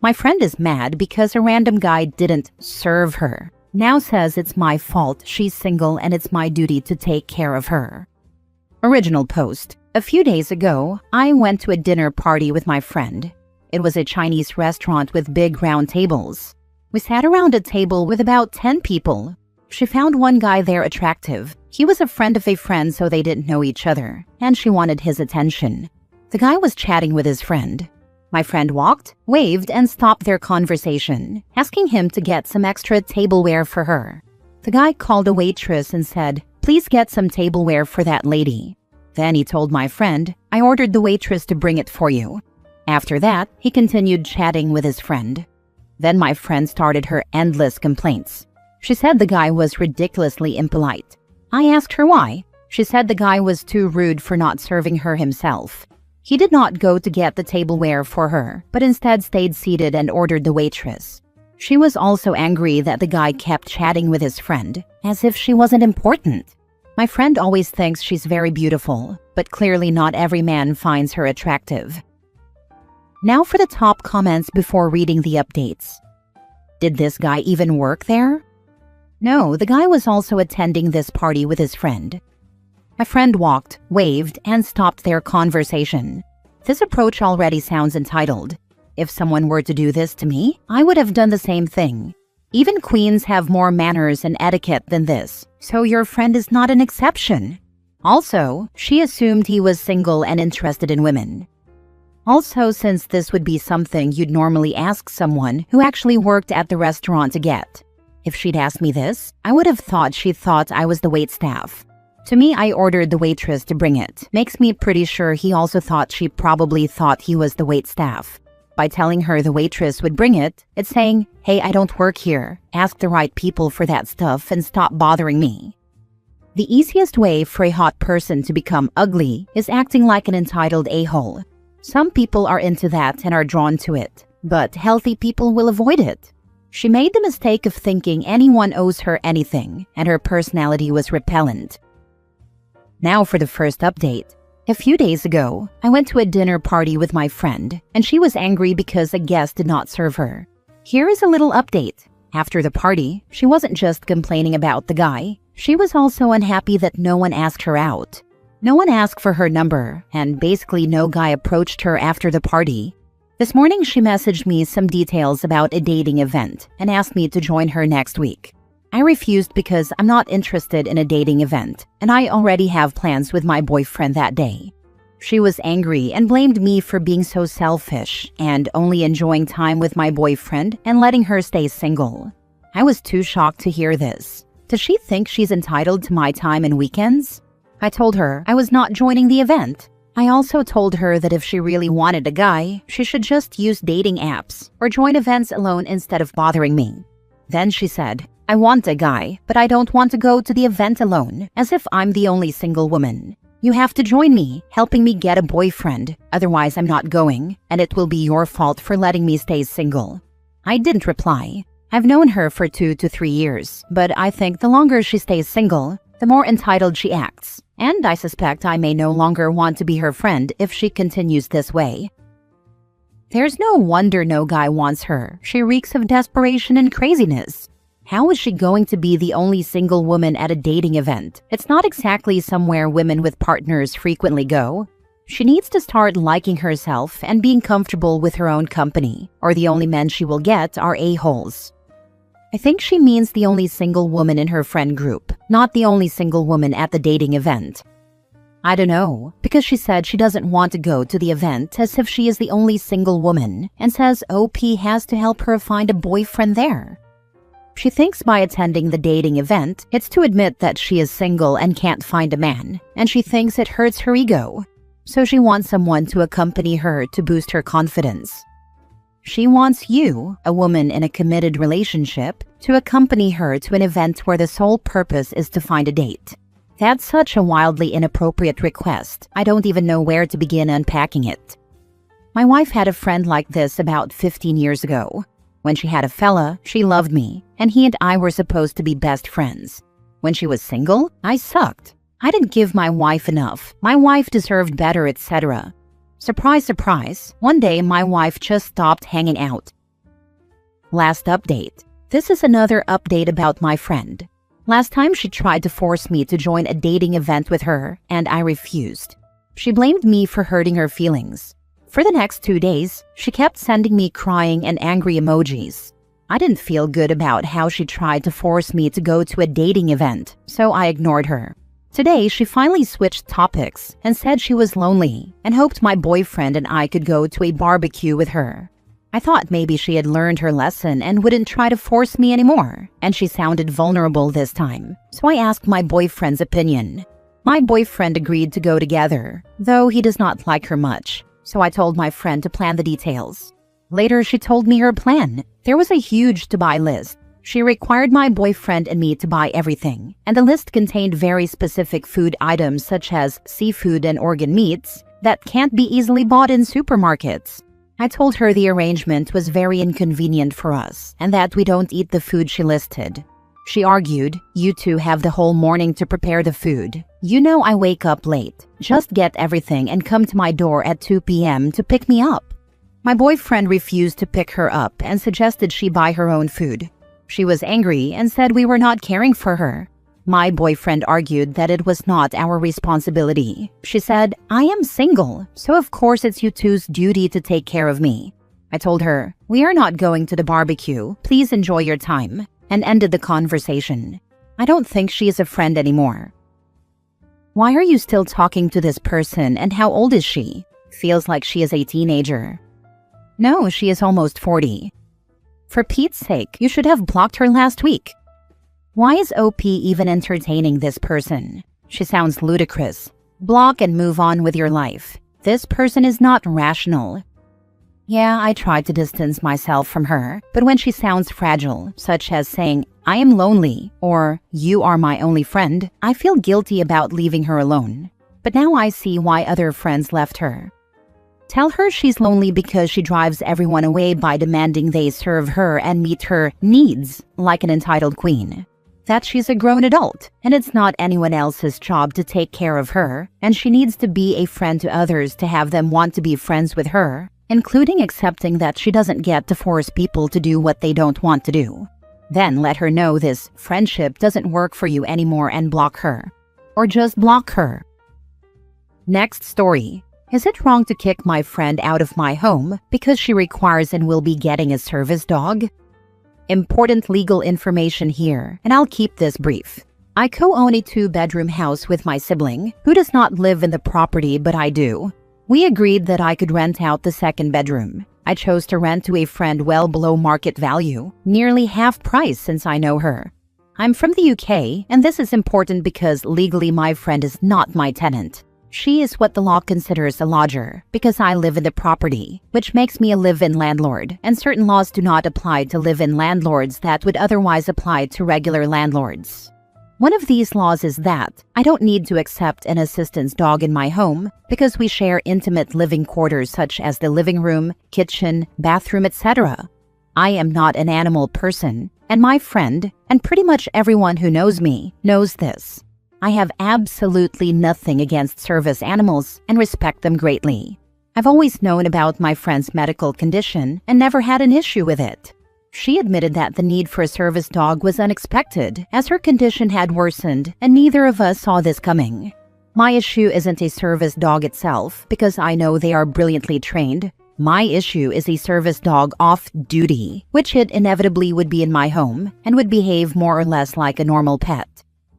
My friend is mad because a random guy didn't serve her. Now says it's my fault she's single and it's my duty to take care of her. Original post. A few days ago, I went to a dinner party with my friend. It was a Chinese restaurant with big round tables. We sat around a table with about 10 people. She found one guy there attractive. He was a friend of a friend, so they didn't know each other, and she wanted his attention. The guy was chatting with his friend. My friend walked, waved, and stopped their conversation, asking him to get some extra tableware for her. The guy called a waitress and said, "Please get some tableware for that lady." Then he told my friend, "I ordered the waitress to bring it for you." After that, he continued chatting with his friend. Then my friend started her endless complaints. She said the guy was ridiculously impolite. I asked her why. She said the guy was too rude for not serving her himself. He did not go to get the tableware for her, but instead stayed seated and ordered the waitress. She was also angry that the guy kept chatting with his friend, as if she wasn't important. My friend always thinks she's very beautiful, but clearly not every man finds her attractive. Now for the top comments before reading the updates. Did this guy even work there? No, the guy was also attending this party with his friend. My friend walked, waved, and stopped their conversation. This approach already sounds entitled. If someone were to do this to me, I would have done the same thing. Even queens have more manners and etiquette than this, so your friend is not an exception. Also, she assumed he was single and interested in women. Also, since this would be something you'd normally ask someone who actually worked at the restaurant to get. If she'd asked me this, I would have thought she thought I was the waitstaff. To me, I ordered the waitress to bring it. Makes me pretty sure he also thought she probably thought he was the waitstaff. By telling her the waitress would bring it, it's saying, "Hey, I don't work here. Ask the right people for that stuff and stop bothering me." The easiest way for a hot person to become ugly is acting like an entitled a-hole. Some people are into that and are drawn to it, but healthy people will avoid it. She made the mistake of thinking anyone owes her anything, and her personality was repellent. Now for the first update. A few days ago, I went to a dinner party with my friend, and she was angry because a guest did not serve her. Here is a little update. After the party, she wasn't just complaining about the guy. She was also unhappy that no one asked her out. No one asked for her number, and basically no guy approached her after the party. This morning, she messaged me some details about a dating event and asked me to join her next week. I refused because I'm not interested in a dating event, and I already have plans with my boyfriend that day. She was angry and blamed me for being so selfish and only enjoying time with my boyfriend and letting her stay single. I was too shocked to hear this. Does she think she's entitled to my time and weekends? I told her I was not joining the event. I also told her that if she really wanted a guy, she should just use dating apps or join events alone instead of bothering me. Then she said, "I want a guy, but I don't want to go to the event alone, as if I'm the only single woman. You have to join me, helping me get a boyfriend, otherwise I'm not going, and it will be your fault for letting me stay single." I didn't reply. I've known her for 2 to 3 years, but I think the longer she stays single, the more entitled she acts, and I suspect I may no longer want to be her friend if she continues this way. There's no wonder no guy wants her. She reeks of desperation and craziness. How is she going to be the only single woman at a dating event? It's not exactly somewhere women with partners frequently go. She needs to start liking herself and being comfortable with her own company, or the only men she will get are a-holes. I think she means the only single woman in her friend group, not the only single woman at the dating event. I don't know, because she said she doesn't want to go to the event as if she is the only single woman and says OP has to help her find a boyfriend there. She thinks by attending the dating event, it's to admit that she is single and can't find a man, and she thinks it hurts her ego. So she wants someone to accompany her to boost her confidence. She wants you, a woman in a committed relationship, to accompany her to an event where the sole purpose is to find a date. That's such a wildly inappropriate request. I don't even know where to begin unpacking it. My wife had a friend like this about 15 years ago. When she had a fella, she loved me, and he and I were supposed to be best friends. When she was single, I sucked. I didn't give my wife enough. My wife deserved better, etc. Surprise, surprise, one day my wife just stopped hanging out. Last update. This is another update about my friend. Last time she tried to force me to join a dating event with her, and I refused. She blamed me for hurting her feelings. For the next 2 days, she kept sending me crying and angry emojis. I didn't feel good about how she tried to force me to go to a dating event, so I ignored her. Today, she finally switched topics and said she was lonely and hoped my boyfriend and I could go to a barbecue with her. I thought maybe she had learned her lesson and wouldn't try to force me anymore, and she sounded vulnerable this time, so I asked my boyfriend's opinion. My boyfriend agreed to go together, though he does not like her much, so I told my friend to plan the details. Later, she told me her plan. There was a huge to-buy list. She required my boyfriend and me to buy everything, and the list contained very specific food items such as seafood and organ meats that can't be easily bought in supermarkets. I told her the arrangement was very inconvenient for us and that we don't eat the food she listed. She argued, "You two have the whole morning to prepare the food. You know I wake up late. Just get everything and come to my door at 2 p.m. to pick me up." My boyfriend refused to pick her up and suggested she buy her own food. She was angry and said we were not caring for her. My boyfriend argued that it was not our responsibility. She said, "I am single, so of course it's you two's duty to take care of me." I told her, "We are not going to the barbecue. Please enjoy your time," and ended the conversation. I don't think she is a friend anymore. Why are you still talking to this person and how old is she? Feels like she is a teenager. No, she is almost 40. For Pete's sake, you should have blocked her last week. Why is OP even entertaining this person? She sounds ludicrous. Block and move on with your life. This person is not rational. Yeah, I tried to distance myself from her, but when she sounds fragile, such as saying, "I am lonely," or "You are my only friend," I feel guilty about leaving her alone. But now I see why other friends left her. Tell her she's lonely because she drives everyone away by demanding they serve her and meet her needs like an entitled queen. That she's a grown adult, and it's not anyone else's job to take care of her, and she needs to be a friend to others to have them want to be friends with her, including accepting that she doesn't get to force people to do what they don't want to do. Then let her know this friendship doesn't work for you anymore and block her. Or just block her. Next story. Is it wrong to kick my friend out of my home because she requires and will be getting a service dog? Important legal information here, and I'll keep this brief. I co-own a 2-bedroom house with my sibling, who does not live in the property but I do. We agreed that I could rent out the second bedroom. I chose to rent to a friend well below market value, nearly half price since I know her. I'm from the UK, and this is important because legally my friend is not my tenant. She is what the law considers a lodger, because I live in the property, which makes me a live-in landlord, and certain laws do not apply to live-in landlords that would otherwise apply to regular landlords. One of these laws is that I don't need to accept an assistance dog in my home because we share intimate living quarters such as the living room, kitchen, bathroom, etc. I am not an animal person, and my friend, and pretty much everyone who knows me, knows this. I have absolutely nothing against service animals and respect them greatly. I've always known about my friend's medical condition and never had an issue with it. She admitted that the need for a service dog was unexpected as her condition had worsened and neither of us saw this coming. My issue isn't a service dog itself because I know they are brilliantly trained. My issue is a service dog off duty, which it inevitably would be in my home and would behave more or less like a normal pet.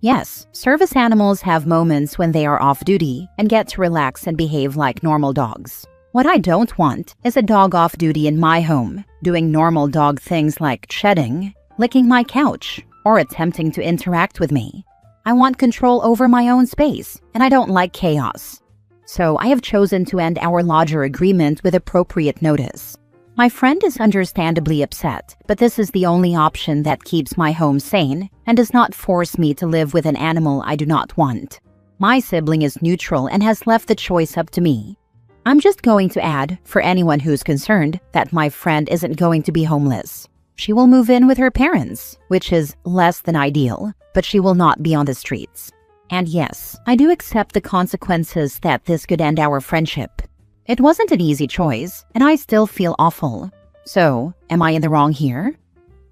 Yes, service animals have moments when they are off-duty and get to relax and behave like normal dogs. What I don't want is a dog off-duty in my home, doing normal dog things like shedding, licking my couch, or attempting to interact with me. I want control over my own space, and I don't like chaos. So I have chosen to end our lodger agreement with appropriate notice. My friend is understandably upset, but this is the only option that keeps my home sane and does not force me to live with an animal I do not want. My sibling is neutral and has left the choice up to me. I'm just going to add, for anyone who's concerned, that my friend isn't going to be homeless. She will move in with her parents, which is less than ideal, but she will not be on the streets. And yes, I do accept the consequences that this could end our friendship. It wasn't an easy choice, and I still feel awful. So, am I in the wrong here?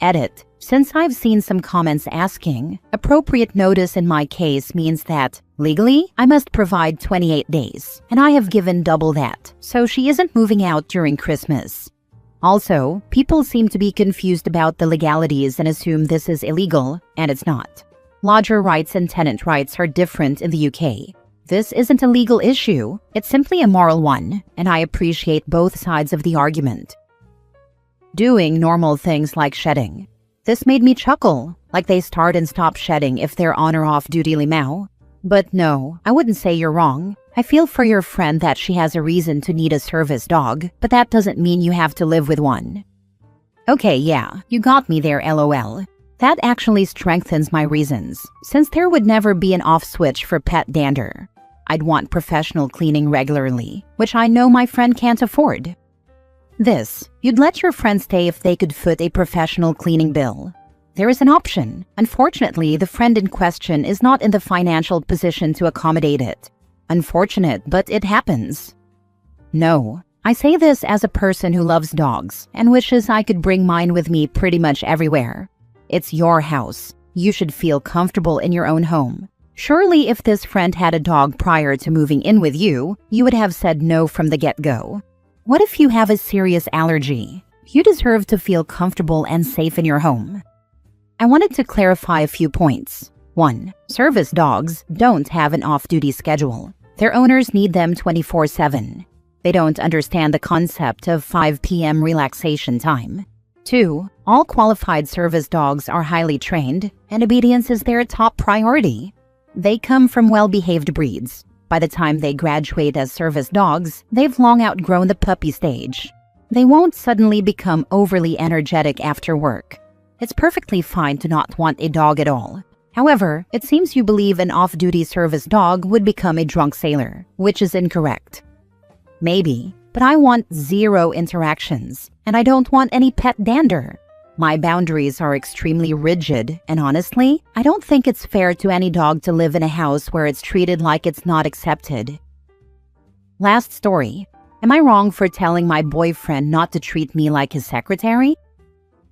Edit. Since I've seen some comments asking, appropriate notice in my case means that, legally, I must provide 28 days, and I have given double that, so she isn't moving out during Christmas. Also, people seem to be confused about the legalities and assume this is illegal, and it's not. Lodger rights and tenant rights are different in the UK. This isn't a legal issue, it's simply a moral one, and I appreciate both sides of the argument. Doing normal things like shedding. This made me chuckle, like they start and stop shedding if they're on or off duty limoux. But no, I wouldn't say you're wrong. I feel for your friend that she has a reason to need a service dog, but that doesn't mean you have to live with one. Okay, yeah, you got me there, lol. That actually strengthens my reasons, since there would never be an off switch for pet dander. I'd want professional cleaning regularly, which I know my friend can't afford. You'd let your friend stay if they could foot a professional cleaning bill. There is an option. Unfortunately, the friend in question is not in the financial position to accommodate it. Unfortunate, but it happens. No, I say this as a person who loves dogs and wishes I could bring mine with me pretty much everywhere. It's your house. You should feel comfortable in your own home. Surely if this friend had a dog prior to moving in with you, you would have said no from the get-go. What if you have a serious allergy? You deserve to feel comfortable and safe in your home. I wanted to clarify a few points. 1. Service dogs don't have an off-duty schedule. Their owners need them 24/7. They don't understand the concept of 5 p.m. relaxation time. 2. All qualified service dogs are highly trained, and obedience is their top priority. They come from well-behaved breeds. By the time they graduate as service dogs, they've long outgrown the puppy stage. They won't suddenly become overly energetic after work. It's perfectly fine to not want a dog at all. However, it seems you believe an off-duty service dog would become a drunk sailor, which is incorrect. Maybe, but I want 0 interactions, and I don't want any pet dander. My boundaries are extremely rigid, and honestly, I don't think it's fair to any dog to live in a house where it's treated like it's not accepted. Last story. Am I wrong for telling my boyfriend not to treat me like his secretary?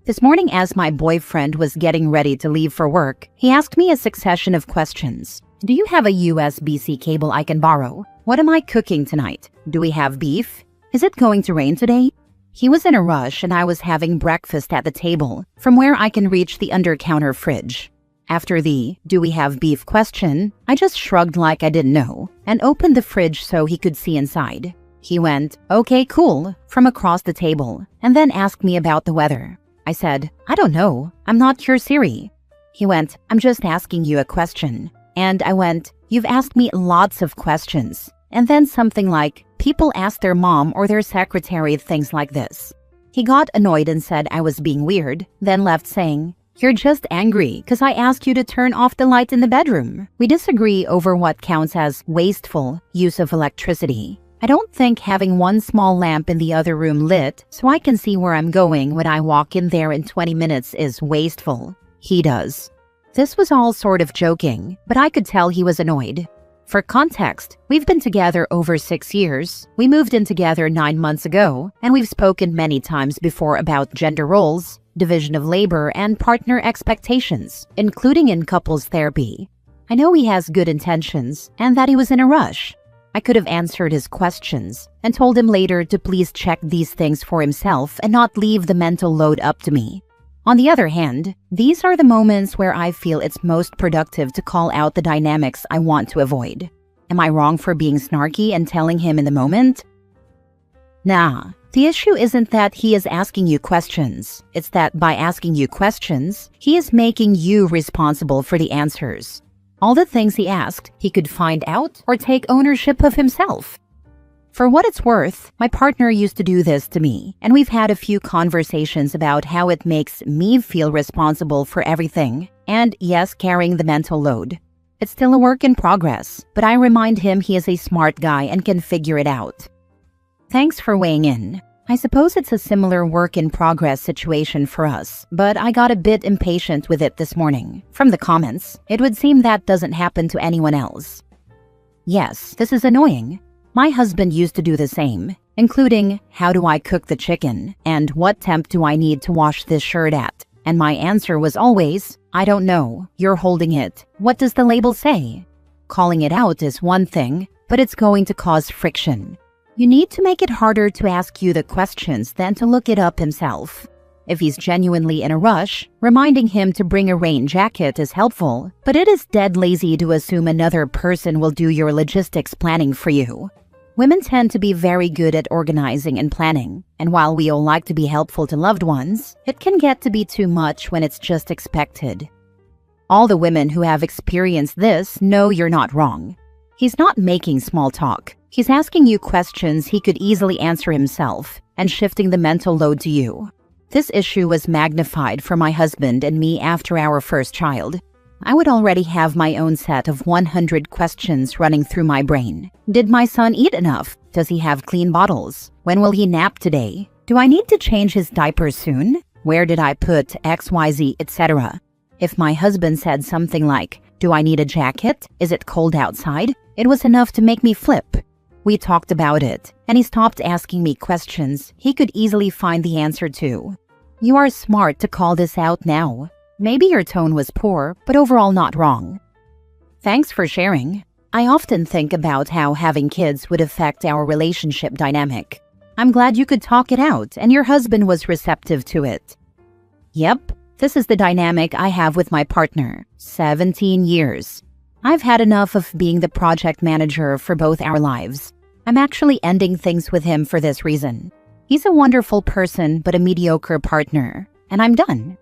This morning, as my boyfriend was getting ready to leave for work, he asked me a succession of questions. Do you have a USB-C cable I can borrow? What am I cooking tonight? Do we have beef? Is it going to rain today? He was in a rush and I was having breakfast at the table, from where I can reach the under-counter fridge. After the "do we have beef" question, I just shrugged like I didn't know and opened the fridge so he could see inside. He went, "Okay, cool," from across the table, and then asked me about the weather. I said, "I don't know, I'm not your Siri." He went, "I'm just asking you a question." And I went, "You've asked me lots of questions." And then something like, "People ask their mom or their secretary things like this." He got annoyed and said I was being weird, then left saying, "You're just angry because I asked you to turn off the light in the bedroom." We disagree over what counts as wasteful use of electricity. I don't think having one small lamp in the other room lit so I can see where I'm going when I walk in there in 20 minutes is wasteful. He does. This was all sort of joking, but I could tell he was annoyed. For context, we've been together over 6 years, we moved in together 9 months ago, and we've spoken many times before about gender roles, division of labor, and partner expectations, including in couples therapy. I know he has good intentions, and that he was in a rush. I could have answered his questions, and told him later to please check these things for himself and not leave the mental load up to me. On the other hand, these are the moments where I feel it's most productive to call out the dynamics I want to avoid. Am I wrong for being snarky and telling him in the moment? Nah, the issue isn't that he is asking you questions. It's that by asking you questions, he is making you responsible for the answers. All the things he asked, he could find out or take ownership of himself. For what it's worth, my partner used to do this to me, and we've had a few conversations about how it makes me feel responsible for everything, and yes, carrying the mental load. It's still a work in progress, but I remind him he is a smart guy and can figure it out. Thanks for weighing in. I suppose it's a similar work-in-progress situation for us, but I got a bit impatient with it this morning. From the comments, it would seem that doesn't happen to anyone else. Yes, this is annoying. My husband used to do the same, including how do I cook the chicken and what temp do I need to wash this shirt at, And my answer was always, I don't know, you're holding it. What does the label say? Calling it out is one thing, but it's going to cause friction. You need to make it harder to ask you the questions than to look it up himself. If he's genuinely in a rush, reminding him to bring a rain jacket is helpful, but it is dead lazy to assume another person will do your logistics planning for you. Women tend to be very good at organizing and planning, and while we all like to be helpful to loved ones, it can get to be too much when it's just expected. All the women who have experienced this know you're not wrong. He's not making small talk. He's asking you questions he could easily answer himself and shifting the mental load to you. This issue was magnified for my husband and me after our first child. I would already have my own set of 100 questions running through my brain. Did my son eat enough? Does he have clean bottles? When will he nap today? Do I need to change his diaper soon? Where did I put XYZ, etc.? If my husband said something like, do I need a jacket? Is it cold outside? It was enough to make me flip. We talked about it, and he stopped asking me questions he could easily find the answer to. You are smart to call this out now. Maybe your tone was poor, but overall not wrong. Thanks for sharing. I often think about how having kids would affect our relationship dynamic. I'm glad you could talk it out and your husband was receptive to it. Yep, this is the dynamic I have with my partner. 17 years. I've had enough of being the project manager for both our lives. I'm actually ending things with him for this reason. He's a wonderful person but a mediocre partner, and I'm done.